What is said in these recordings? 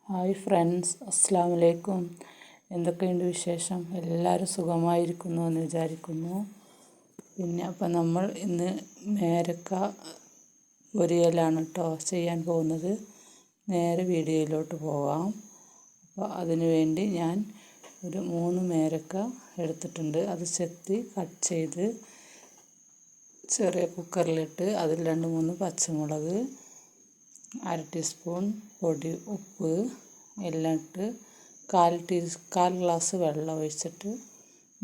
Hi friends, അസ്സലാമു അലൈക്കും. എന്തൊക്കെയുണ്ട് വിശേഷം? എല്ലാവരും സുഖമായിരിക്കുന്നു എന്ന് വിചാരിക്കുന്നു. അപ്പം നമ്മൾ ഇന്ന് മേരക്ക പൊരിയലാണ് കേട്ടോ ചെയ്യാൻ പോകുന്നത്. നേരെ വീഡിയോയിലോട്ട് പോവാം. അപ്പോൾ അതിനു വേണ്ടി ഞാൻ ഒരു 3 മേരക്ക എടുത്തിട്ടുണ്ട്. അത് ചെത്തി കട്ട് ചെയ്ത് ചെറിയ കുക്കറിലിട്ട് അതിൽ 2-3 പച്ചമുളക്, 1/2 ടീസ്പൂൺ പൊടി ഉപ്പ് എല്ലാം ഇട്ട് 1/4 ഗ്ലാസ് വെള്ളം ഒഴിച്ചിട്ട്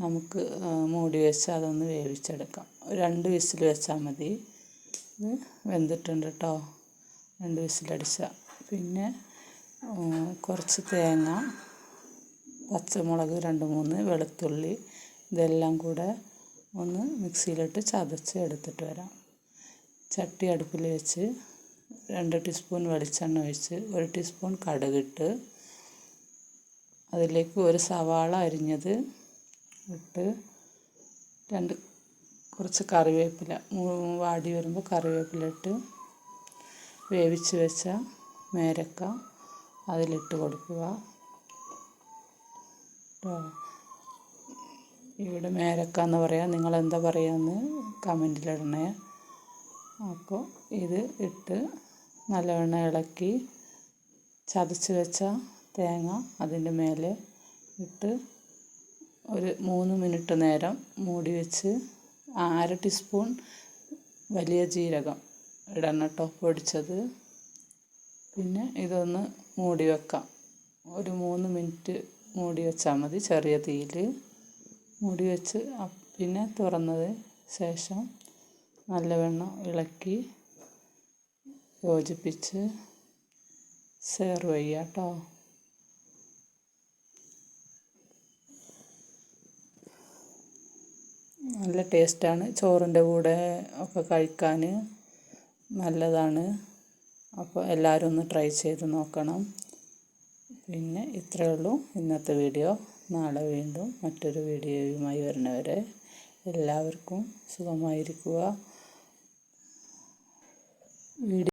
നമുക്ക് മൂടി വെച്ച് അതൊന്ന് വേവിച്ചെടുക്കാം. 2 വിസിൽ വെച്ചാൽ മതി. ഇത് വെന്തിട്ടുണ്ട് കേട്ടോ, 2 വിസിലടിച്ചാൽ. പിന്നെ കുറച്ച് തേങ്ങ, പച്ചമുളക് 2-3, വെളുത്തുള്ളി, ഇതെല്ലാം കൂടെ ഒന്ന് മിക്സിയിലിട്ട് ചതച്ച് എടുത്തിട്ട് വരാം. ചട്ടി അടുപ്പിൽ വെച്ച് 2 ടീസ്പൂൺ വെളിച്ചെണ്ണ ഒഴിച്ച് 1 ടീസ്പൂൺ കടുകിട്ട് അതിലേക്ക് 1 സവാള അരിഞ്ഞത് ഇട്ട് കുറച്ച് കറിവേപ്പില വാടി വരുമ്പോൾ കറിവേപ്പില ഇട്ട് വേവിച്ച് വെച്ച മേരക്ക അതിലിട്ട് കൊടുക്കുക. ഇവിടെ മേരക്ക എന്ന് പറയാം, നിങ്ങളെന്താ പറയുകയെന്ന് കമൻറ്റിലിടണേ. അപ്പോൾ ഇത് ഇട്ട് നല്ലവണ്ണം ഇളക്കി ചതച്ച് വെച്ച തേങ്ങ അതിൻ്റെ മേലെ ഇട്ട് ഒരു 3 മിനിറ്റ് നേരം മൂടി വെച്ച് 1/2 ടീസ്പൂൺ വലിയ ജീരകം ഇടണം കേട്ടോ, പൊടിച്ചത്. പിന്നെ ഇതൊന്ന് മൂടി വെക്കാം. ഒരു 3 മിനിറ്റ് മൂടി വെച്ചാൽ മതി, ചെറിയ തീയിൽ മൂടി വെച്ച്. പിന്നെ തുറന്നതിന് ശേഷം നല്ലവണ്ണം ഇളക്കി യോജിപ്പിച്ച് സെർവ് ചെയ്യുക കേട്ടോ. നല്ല ടേസ്റ്റാണ്, ചോറിൻ്റെ കൂടെ ഒക്കെ കഴിക്കാൻ നല്ലതാണ്. അപ്പോൾ എല്ലാവരും ഒന്ന് ട്രൈ ചെയ്ത് നോക്കണം. പിന്നെ ഇത്രയേ ഉള്ളൂ ഇന്നത്തെ വീഡിയോ. നാളെ വീണ്ടും മറ്റൊരു വീഡിയോയുമായി വരുന്നവരെ എല്ലാവർക്കും സുഖമായിരിക്കുക.